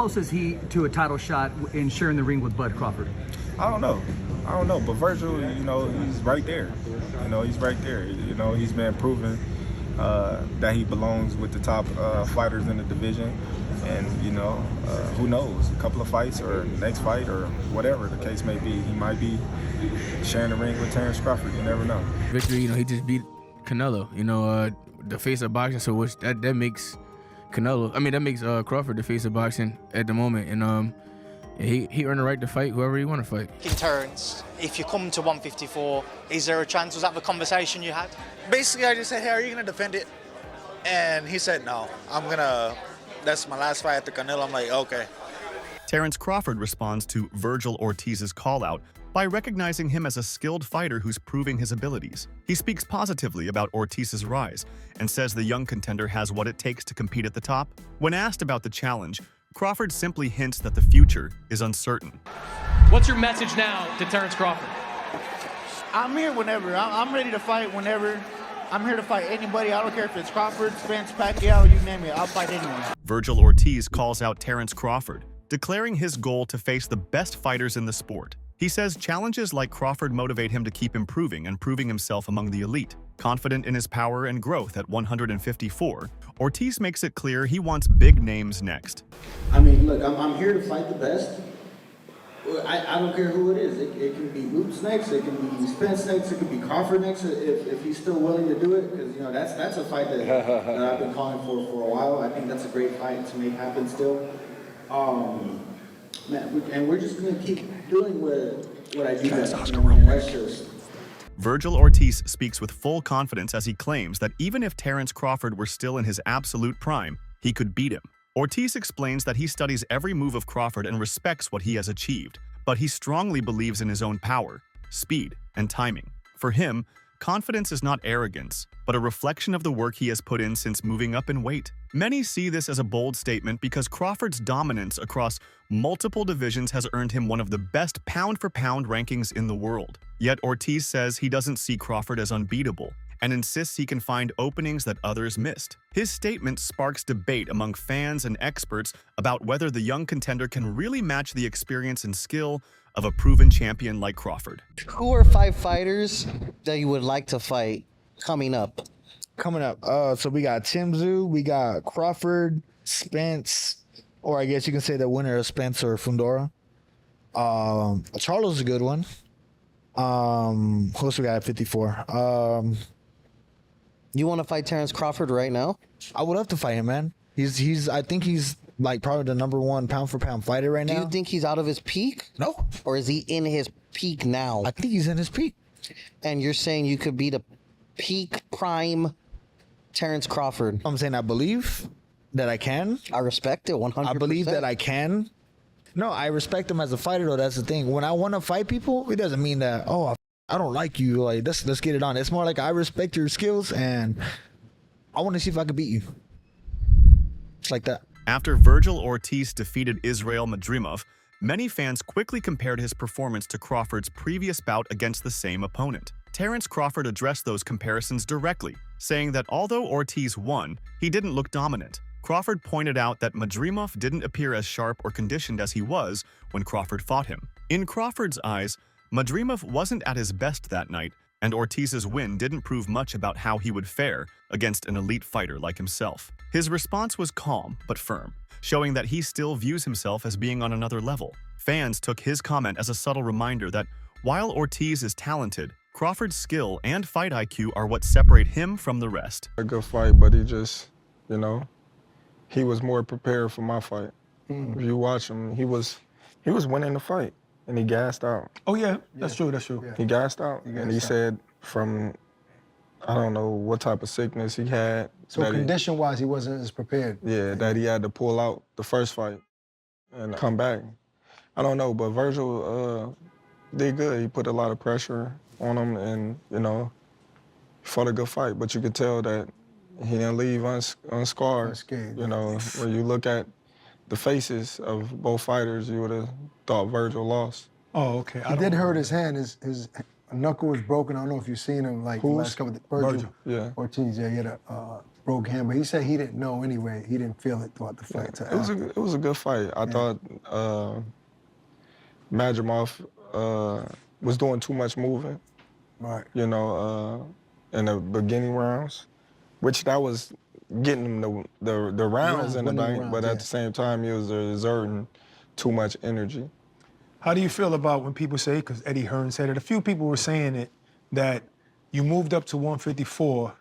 close is he to a title shot in sharing the ring with Bud Crawford? I don't know. But Vergil, you know, he's right there. You know, he's right there. You know, he's been proven that he belongs with the top fighters in the division. And, you know, who knows? A couple of fights or next fight or whatever the case may be, he might be sharing the ring with Terence Crawford. You never know. Victory, you know, he just beat Canelo, you know, the face of boxing. So which that makes that makes Crawford the face of boxing at the moment. And he earned the right to fight whoever he want to fight. In Terence, if you come to 154, is there a chance? Was that the conversation you had? Basically, I just said, hey, are you going to defend it? And he said, no, that's my last fight after Canelo. I'm like, okay. Terence Crawford responds to Vergil Ortiz's call-out by recognizing him as a skilled fighter who's proving his abilities. He speaks positively about Ortiz's rise and says the young contender has what it takes to compete at the top. When asked about the challenge, Crawford simply hints that the future is uncertain. What's your message now to Terence Crawford? I'm here whenever. I'm ready to fight whenever. I'm here to fight anybody. I don't care if it's Crawford, Spence, Pacquiao, you name it. I'll fight anyone. Vergil Ortiz calls out Terence Crawford, declaring his goal to face the best fighters in the sport. He says challenges like Crawford motivate him to keep improving and proving himself among the elite. Confident in his power and growth at 154, Ortiz makes it clear he wants big names next. I mean, look, I'm here to fight the best. I don't care who it is. It can be Roots next, it can be Spence next, it can be Crawford next, if he's still willing to do it. Because, you know, that's a fight that I've been calling for a while. I think that's a great fight to make happen still. And we're just going to keep doing what I do best. You know, and that's just... Vergil Ortiz speaks with full confidence as he claims that even if Terence Crawford were still in his absolute prime, he could beat him. Ortiz explains that he studies every move of Crawford and respects what he has achieved, but he strongly believes in his own power, speed, and timing. For him, confidence is not arrogance, but a reflection of the work he has put in since moving up in weight. Many see this as a bold statement because Crawford's dominance across multiple divisions has earned him one of the best pound-for-pound rankings in the world. Yet Ortiz says he doesn't see Crawford as unbeatable and insists he can find openings that others missed. His statement sparks debate among fans and experts about whether the young contender can really match the experience and skill of a proven champion like Crawford. Who are 5 fighters that you would like to fight coming up? So we got Tim Tszyu, we got Crawford, Spence, or I guess you can say the winner of Spence or Fundora. Charlo's a good one. Who else we got at 54? You want to fight Terence Crawford right now? I would love to fight him, man. I think he's like probably the #1 pound-for-pound fighter right now. Do you think he's out of his peak? No. Or is he in his peak now? I think he's in his peak. And you're saying you could beat a peak prime Terence Crawford? I'm saying I believe that I can. I respect it 100%. I believe that I can. No, I respect him as a fighter, though. That's the thing. When I want to fight people, it doesn't mean that, oh, I don't like you. Like, let's get it on. It's more like I respect your skills, and I want to see if I can beat you. It's like that. After Vergil Ortiz defeated Israil Madrimov, many fans quickly compared his performance to Crawford's previous bout against the same opponent. Terence Crawford addressed those comparisons directly, saying that although Ortiz won, he didn't look dominant. Crawford pointed out that Madrimov didn't appear as sharp or conditioned as he was when Crawford fought him. In Crawford's eyes, Madrimov wasn't at his best that night, and Ortiz's win didn't prove much about how he would fare against an elite fighter like himself. His response was calm but firm, showing that he still views himself as being on another level. Fans took his comment as a subtle reminder that while Ortiz is talented, Crawford's skill and fight IQ are what separate him from the rest. A good fight, but he just, you know, he was more prepared for my fight. If you watch him, he was winning the fight, and he gassed out. Oh yeah, that's true. Yeah. He gassed out, and he said from, I don't know what type of sickness he had. So condition-wise, he wasn't as prepared. Yeah, that he had to pull out the first fight and come back. I don't know, but Vergil did good. He put a lot of pressure on him, and you know, he fought a good fight. But you could tell that he didn't leave unscarred. Unscathed. You know, when you look at the faces of both fighters, you would have thought Vergil lost. Oh, okay. He did hurt his hand. His knuckle was broken. I don't know if you've seen him like the last couple of Vergil. Yeah. Ortiz, yeah, he had broke hand, but he said he didn't know anyway. He didn't feel it throughout the fight. It was a good fight. I thought Madrimov was doing too much moving. Right. You know, in the beginning rounds, which that was getting him the rounds in the bank, but at the same time, he was exerting too much energy. How do you feel about when people say, because Eddie Hearn said it, a few people were saying it, that you moved up to 154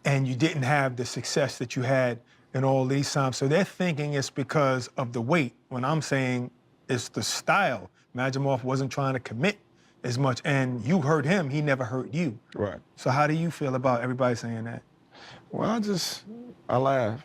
and you didn't have the success that you had in all these times. So they're thinking it's because of the weight, when I'm saying it's the style. Madrimov wasn't trying to commit as much, and you hurt him, he never hurt you. Right. So how do you feel about everybody saying that? Well, I laugh.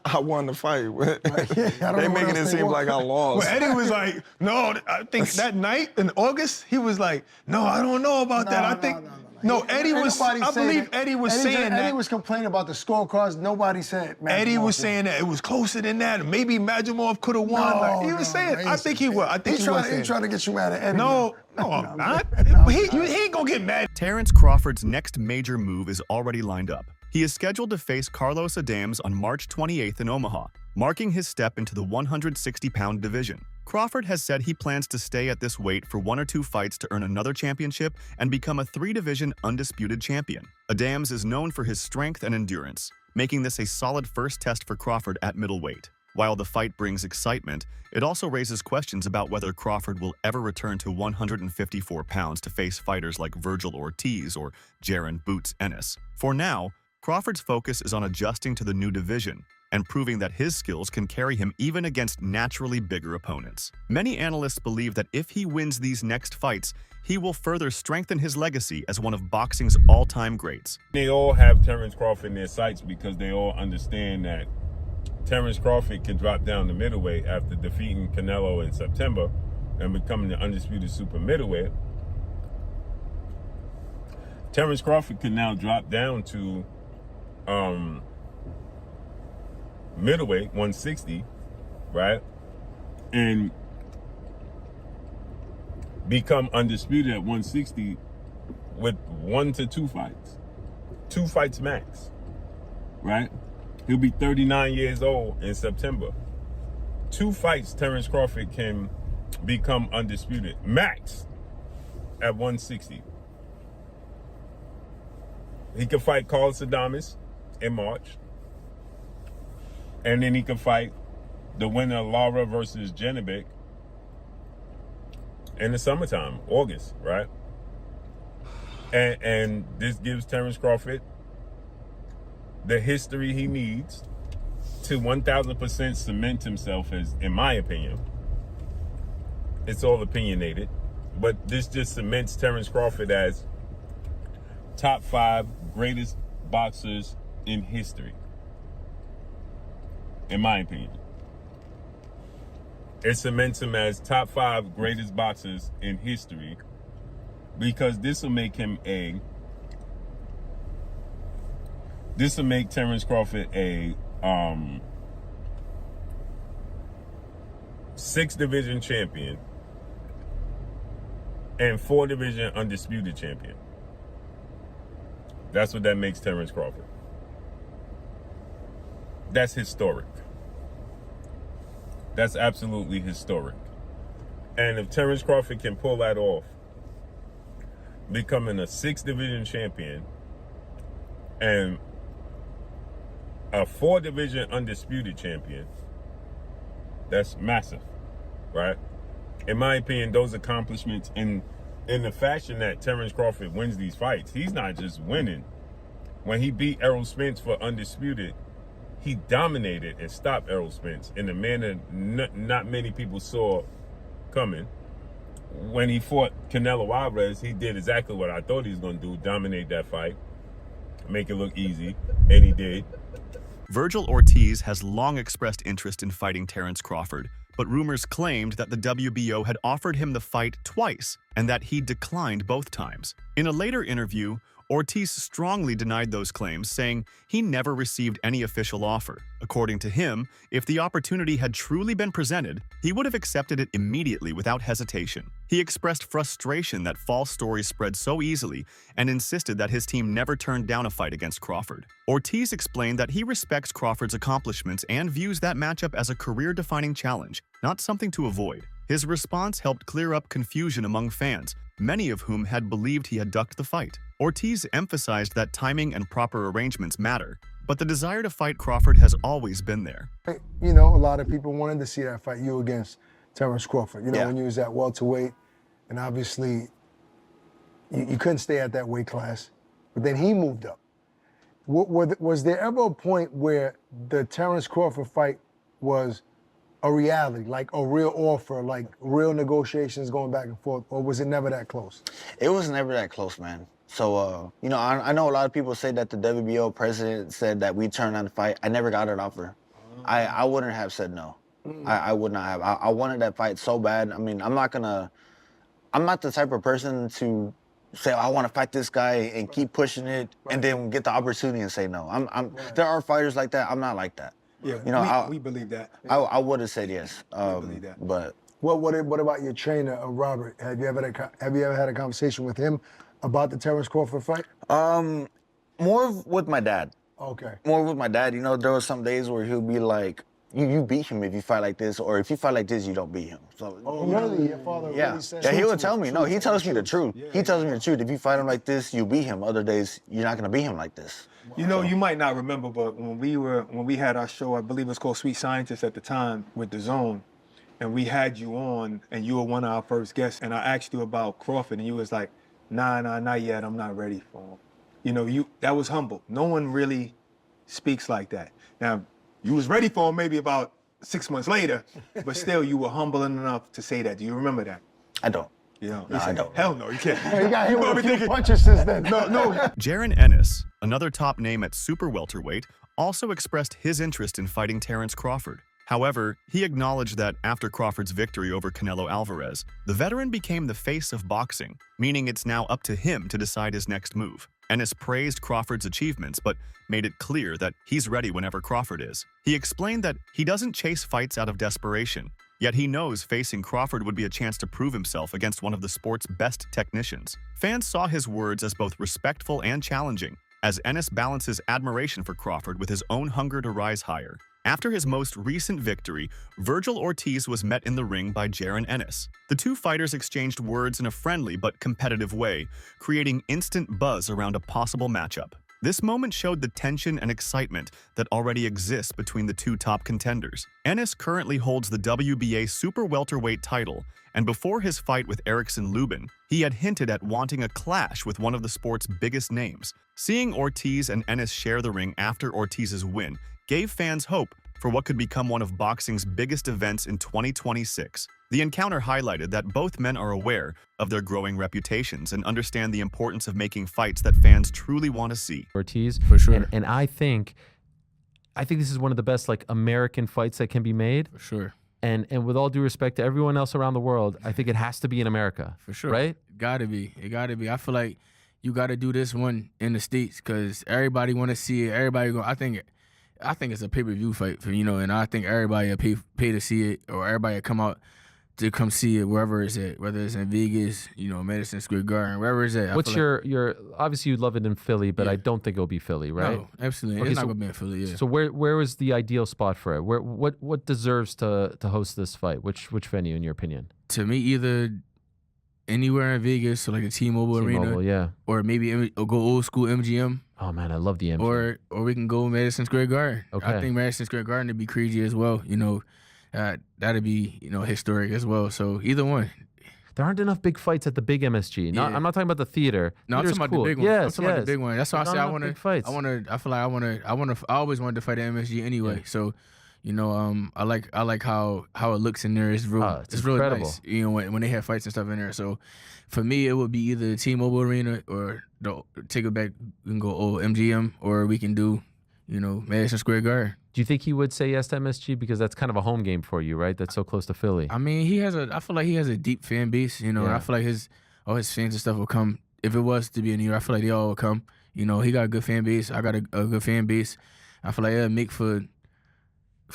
I won the fight. They making it seem like I lost. Well, Eddie was like, no, I think that night in August, he was like, no, I don't know about that. I think, no, Eddie was, I believe Eddie was saying that. Eddie was complaining about the scorecards. Nobody said Madrimov Eddie was saying that it was closer than that. Maybe Madrimov could have won. Like, he was saying, I think he was. I think he was. He's trying to get you mad at Eddie. No, I'm not. He ain't gonna get mad. Terence Crawford's next major move is already lined up. He is scheduled to face Carlos Adams on March 28th in Omaha, marking his step into the 160-pound division. Crawford has said he plans to stay at this weight for 1 or 2 fights to earn another championship and become a 3-division undisputed champion. Adams is known for his strength and endurance, making this a solid first test for Crawford at middleweight. While the fight brings excitement, it also raises questions about whether Crawford will ever return to 154 pounds to face fighters like Vergil Ortiz or Jaron Boots Ennis. For now, Crawford's focus is on adjusting to the new division and proving that his skills can carry him even against naturally bigger opponents. Many analysts believe that if he wins these next fights, he will further strengthen his legacy as one of boxing's all-time greats. They all have Terence Crawford in their sights because they all understand that Terence Crawford can drop down to middleweight after defeating Canelo in September and becoming the undisputed super middleweight. Terence Crawford can now drop down to middleweight 160, right, and become undisputed at 160 with 1 to 2 fights, 2 fights max, right? He'll be 39 years old in September. 2 fights, Terence Crawford can become undisputed max at 160. He can fight Carlos Adames in March. And then he can fight the winner of Lara versus Janibek in the summertime, August, right? And this gives Terence Crawford the history he needs to 1,000% cement himself as, in my opinion, it's all opinionated, but this just cements Terence Crawford as top 5 greatest boxers in history. In my opinion. It cements him as top 5 greatest boxers in history because this will make Terence Crawford a 6-division champion and 4-division undisputed champion. That's what that makes Terence Crawford. That's historic. That's absolutely historic. And if Terence Crawford can pull that off, becoming a 6-division champion and a 4-division undisputed champion, that's massive, right? In my opinion, those accomplishments in the fashion that Terence Crawford wins these fights, he's not just winning. When he beat Errol Spence for undisputed, he dominated and stopped Errol Spence in a manner not many people saw coming. When he fought Canelo Alvarez, he did exactly what I thought he was going to do, dominate that fight, make it look easy, and he did. Vergil Ortiz has long expressed interest in fighting Terence Crawford, but rumors claimed that the WBO had offered him the fight twice and that he declined both times. In a later interview, Ortiz strongly denied those claims, saying he never received any official offer. According to him, if the opportunity had truly been presented, he would have accepted it immediately without hesitation. He expressed frustration that false stories spread so easily and insisted that his team never turned down a fight against Crawford. Ortiz explained that he respects Crawford's accomplishments and views that matchup as a career-defining challenge, not something to avoid. His response helped clear up confusion among fans, many of whom had believed he had ducked the fight. Ortiz emphasized that timing and proper arrangements matter, but the desire to fight Crawford has always been there. You know, a lot of people wanted to see that fight, you against Terence Crawford. You know, when you was at welterweight, and obviously you couldn't stay at that weight class, but then he moved up. Was there ever a point where the Terence Crawford fight was a reality, like a real offer, like real negotiations going back and forth, or was it never that close? It was never that close, man. So, you know, I know a lot of people say that the WBO president said that we turned on the fight. I never got an offer. I wouldn't have said no. I would not have. I wanted that fight so bad. I mean, I'm not the type of person to say, oh, I want to fight this guy and keep pushing it and then get the opportunity and say no. There are fighters like that. I'm not like that. Yeah, you know, we believe that. I would have said yes. We believe that. But what about your trainer, Robert? Have you ever had a conversation with him about the Terence Crawford fight? More with my dad. Okay. More with my dad. You know, there were some days where he'll be like, you beat him if you fight like this, or if you fight like this, you don't beat him. So, really? Your father really said that? Yeah, he would tell me. No, he tells me the truth. He tells me the truth. If you fight him like this, you beat him. Other days, you're not gonna beat him like this. You know, you might not remember, but when we had our show, I believe it was called Sweet Scientist at the time with The Zone, and we had you on, and you were one of our first guests, and I asked you about Crawford, and you was like, nah, not yet, I'm not ready for him. You know, that was humble. No one really speaks like that. Now, you was ready for him maybe about 6 months later, but still you were humble enough to say that. Do you remember that? I don't. You know, no, I don't. Hell no, you can't. You got hit with a few punches since then. No. Jaron Ennis, another top name at super welterweight, also expressed his interest in fighting Terence Crawford. However, he acknowledged that after Crawford's victory over Canelo Alvarez, the veteran became the face of boxing, meaning it's now up to him to decide his next move. Ennis praised Crawford's achievements, but made it clear that he's ready whenever Crawford is. He explained that he doesn't chase fights out of desperation, yet he knows facing Crawford would be a chance to prove himself against one of the sport's best technicians. Fans saw his words as both respectful and challenging, as Ennis balances admiration for Crawford with his own hunger to rise higher. After his most recent victory, Vergil Ortiz was met in the ring by Jaron Ennis. The two fighters exchanged words in a friendly but competitive way, creating instant buzz around a possible matchup. This moment showed the tension and excitement that already exists between the two top contenders. Ennis currently holds the WBA super welterweight title, and before his fight with Erickson Lubin, he had hinted at wanting a clash with one of the sport's biggest names. Seeing Ortiz and Ennis share the ring after Ortiz's win gave fans hope for what could become one of boxing's biggest events in 2026. The encounter highlighted that both men are aware of their growing reputations and understand the importance of making fights that fans truly want to see. Ortiz, for sure, and I think this is one of the best American fights that can be made. For sure. And with all due respect to everyone else around the world, I think it has to be in America. For sure. Right? It gotta be. I feel like you gotta do this one in the States because everybody want to see it. Everybody go. I think it's a pay-per-view fight, and I think everybody will pay to see it, or everybody will come out to come see it wherever it's at, whether it's in Vegas, Madison Square Garden, wherever it's at. What's your obviously you'd love it in Philly, but I don't think it'll be Philly, right? No, absolutely. Okay, it's not gonna be in Philly, yeah. So where is the ideal spot for it? What deserves to host this fight? Which venue in your opinion? To me, either anywhere in Vegas, so like a T-Mobile Arena, yeah, or maybe go old school MGM. Oh man, I love the MGM. Or we can go Madison Square Garden. Okay. I think Madison Square Garden would be crazy as well. That'd be historic as well. So either one. There aren't enough big fights at the big MSG. Yeah. I'm not talking about the theater. No, Theater's I'm talking cool. about the big one. Yes, I'm talking about the big one. That's why I say I always wanted to fight at MSG anyway. So, I like how it looks in there. It's real. It's really incredible. nice. When they have fights and stuff in there. So, for me, it would be either the T-Mobile Arena or take it back. We can go old MGM, or we can do, Madison Square Garden. Do you think he would say yes to MSG because that's kind of a home game for you, right? That's so close to Philly. I mean, I feel like he has a deep fan base. I feel like all his fans and stuff will come if it was to be in New York, I feel like they all would come. You know, he got a good fan base. I got a good fan base. I feel like it'll make for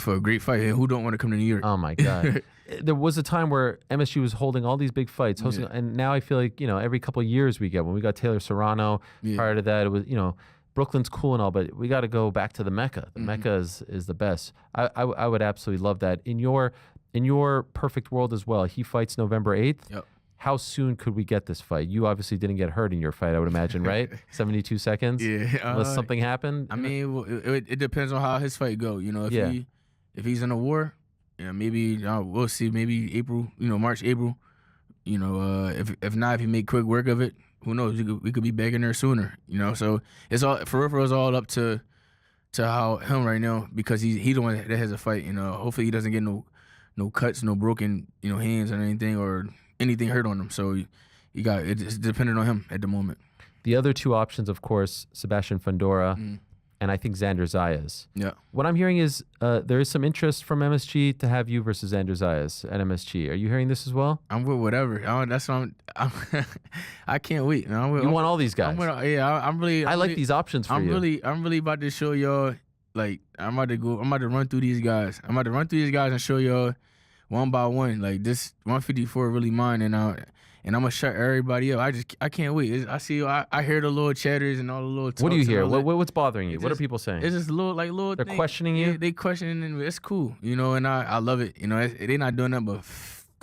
a great fight. And who don't want to come to New York? Oh my God. There was a time where MSG was holding all these big fights, hosting, and now I feel like, you know, every couple of years we get, when we got Taylor Serrano, prior to that, it was, you know, Brooklyn's cool and all, but we got to go back to the Mecca. The Mecca is the best. I would absolutely love that. In your perfect world as well, he fights November 8th. Yep. How soon could we get this fight? You obviously didn't get hurt in your fight, I would imagine, right? 72 seconds? Yeah. Unless something happened? I mean, it depends on how his fight go. You know, if he's in a war, maybe we'll see. Maybe April, you know, March, April. You know, if not, if he make quick work of it, who knows? We could be back in there sooner. You know, so it's all for real. It's all up to how him right now, because he the one that has a fight. You know, hopefully he doesn't get no cuts, no broken hands or anything, or anything hurt on him. So it's dependent on him at the moment. The other two options, of course, Sebastian Fundora and I think Xander Zayas. Yeah. What I'm hearing is there is some interest from MSG to have you versus Xander Zayas at MSG. Are you hearing this as well? I'm with whatever. That's what I can't wait. You want all these guys? I'm really. I like these options for you. I'm really about to show y'all. Like I'm about to run through these guys. I'm about to run through these guys and show y'all one by one. Like this 154 really mine, and I'm gonna shut everybody up. I can't wait. I hear the little chatters and all the little talks. What do you hear? What's bothering you? What are people saying? It's just little. They're questioning you. Yeah, they questioning, and it's cool, and I love it. They're not doing that but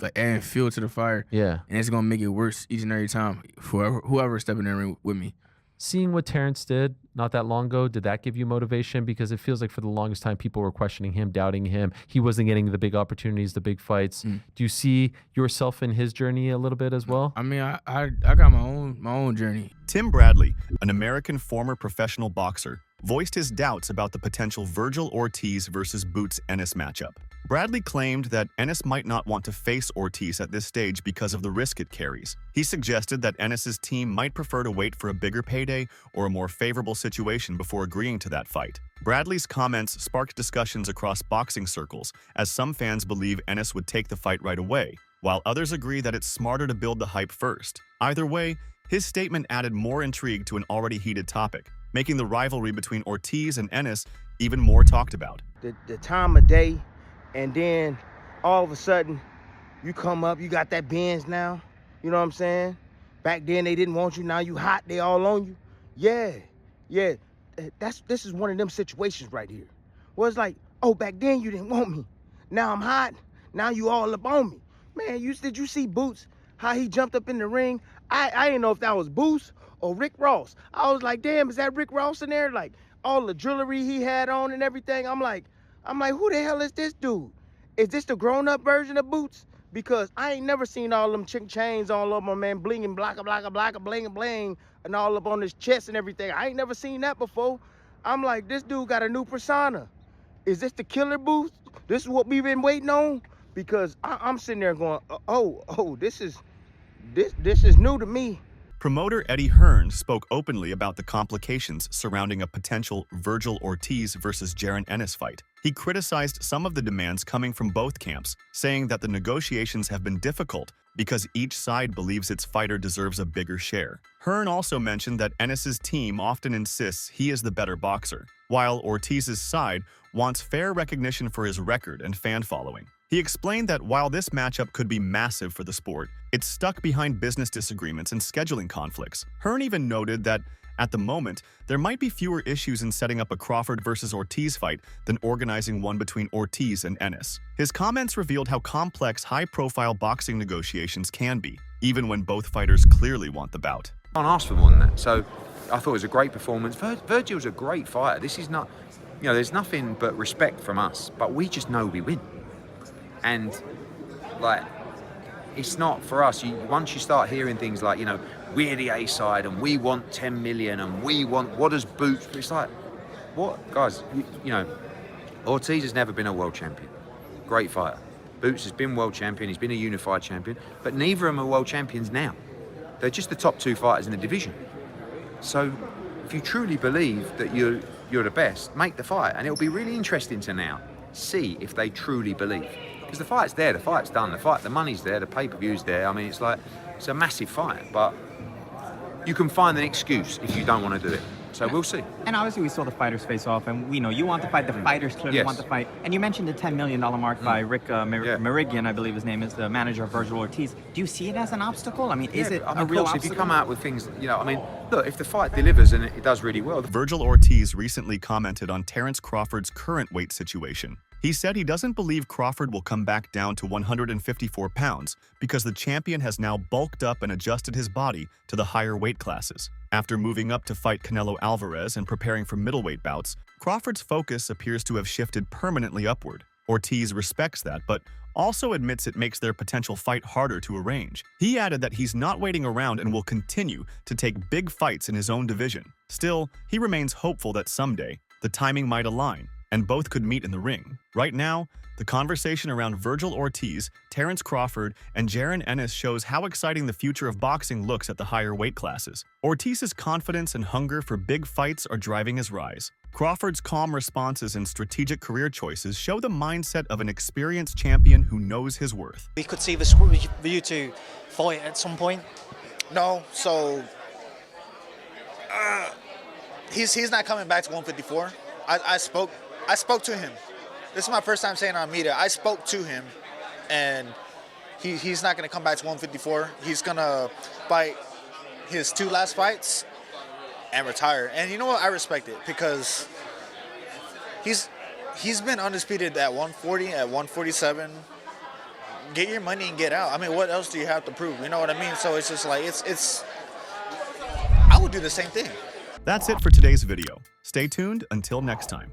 like adding fuel to the fire. Yeah, and it's gonna make it worse each and every time for whoever's stepping in the ring with me. Seeing what Terence did not that long ago, did that give you motivation? Because it feels like for the longest time people were questioning him, doubting him. He wasn't getting the big opportunities, the big fights. Do you see yourself in his journey a little bit as well? I mean, I got my own journey. Tim Bradley, an American former professional boxer, voiced his doubts about the potential Vergil Ortiz versus Boots Ennis matchup. Bradley claimed that Ennis might not want to face Ortiz at this stage because of the risk it carries. He suggested that Ennis's team might prefer to wait for a bigger payday or a more favorable situation before agreeing to that fight. Bradley's comments sparked discussions across boxing circles, as some fans believe Ennis would take the fight right away, while others agree that it's smarter to build the hype first. Either way, his statement added more intrigue to an already heated topic, making the rivalry between Ortiz and Ennis even more talked about. The time of day, and then all of a sudden, you come up, you got that Benz now, you know what I'm saying? Back then they didn't want you, now you hot, they all on you. Yeah, this is one of them situations right here. Well, it's like, oh, back then you didn't want me. Now I'm hot, now you all up on me. Man, did you see Boots, how he jumped up in the ring? I didn't know if that was Boots or Rick Ross. I was like, damn, is that Rick Ross in there? Like, all the jewelry he had on and everything. I'm like, who the hell is this dude? Is this the grown-up version of Boots? Because I ain't never seen all them chains all over my man, blinging, blacka, bling, bling, and all up on his chest and everything. I ain't never seen that before. I'm like, this dude got a new persona. Is this the killer Boots? This is what we've been waiting on? Because I'm sitting there going, oh, this is new to me. Promoter Eddie Hearn spoke openly about the complications surrounding a potential Vergil Ortiz versus Jaron Ennis fight. He criticized some of the demands coming from both camps, saying that the negotiations have been difficult because each side believes its fighter deserves a bigger share. Hearn also mentioned that Ennis's team often insists he is the better boxer, while Ortiz's side wants fair recognition for his record and fan following. He explained that while this matchup could be massive for the sport, it's stuck behind business disagreements and scheduling conflicts. Hearn even noted that, at the moment, there might be fewer issues in setting up a Crawford versus Ortiz fight than organizing one between Ortiz and Ennis. His comments revealed how complex high-profile boxing negotiations can be, even when both fighters clearly want the bout. I can't ask for more than that, so I thought it was a great performance. Vergil's a great fighter. This is not, there's nothing but respect from us, but we just know we win. And, like, it's not for us. Once you start hearing things like, we're the A side and we want 10 million and we want, what does Boots? It's like, what? Guys, Ortiz has never been a world champion. Great fighter. Boots has been world champion. He's been a unified champion. But neither of them are world champions now. They're just the top two fighters in the division. So if you truly believe that you're the best, make the fight. And it'll be really interesting to now see if they truly believe. Because the fight's there, the fight's done, the money's there, the pay-per-view's there. I mean, it's a massive fight, but you can find an excuse if you don't want to do it. So we'll see. And obviously we saw the fighters face off, and we know you want to fight. The fighters clearly Yes. want to fight. And you mentioned the $10 million mark by Rick Merigian, I believe his name is, the manager of Vergil Ortiz. Do you see it as an obstacle? I mean, is it a real obstacle? If you come out with things, you know, I mean, look, if the fight delivers and it does really well. Vergil Ortiz recently commented on Terence Crawford's current weight situation. He said he doesn't believe Crawford will come back down to 154 pounds because the champion has now bulked up and adjusted his body to the higher weight classes. After moving up to fight Canelo Alvarez and preparing for middleweight bouts, Crawford's focus appears to have shifted permanently upward. Ortiz respects that, but also admits it makes their potential fight harder to arrange. He added that he's not waiting around and will continue to take big fights in his own division. Still, he remains hopeful that someday the timing might align and both could meet in the ring. Right now, the conversation around Vergil Ortiz, Terence Crawford, and Jaron Ennis shows how exciting the future of boxing looks at the higher weight classes. Ortiz's confidence and hunger for big fights are driving his rise. Crawford's calm responses and strategic career choices show the mindset of an experienced champion who knows his worth. We could see you two fight at some point. No, so he's not coming back to 154. I spoke to him. This is my first time saying it on media. I spoke to him, and he's not going to come back to 154. He's going to fight his 2 last fights and retire. And you know what? I respect it because he's been undisputed at 140, at 147. Get your money and get out. I mean, what else do you have to prove? You know what I mean? So it's just like, I would do the same thing. That's it for today's video. Stay tuned until next time.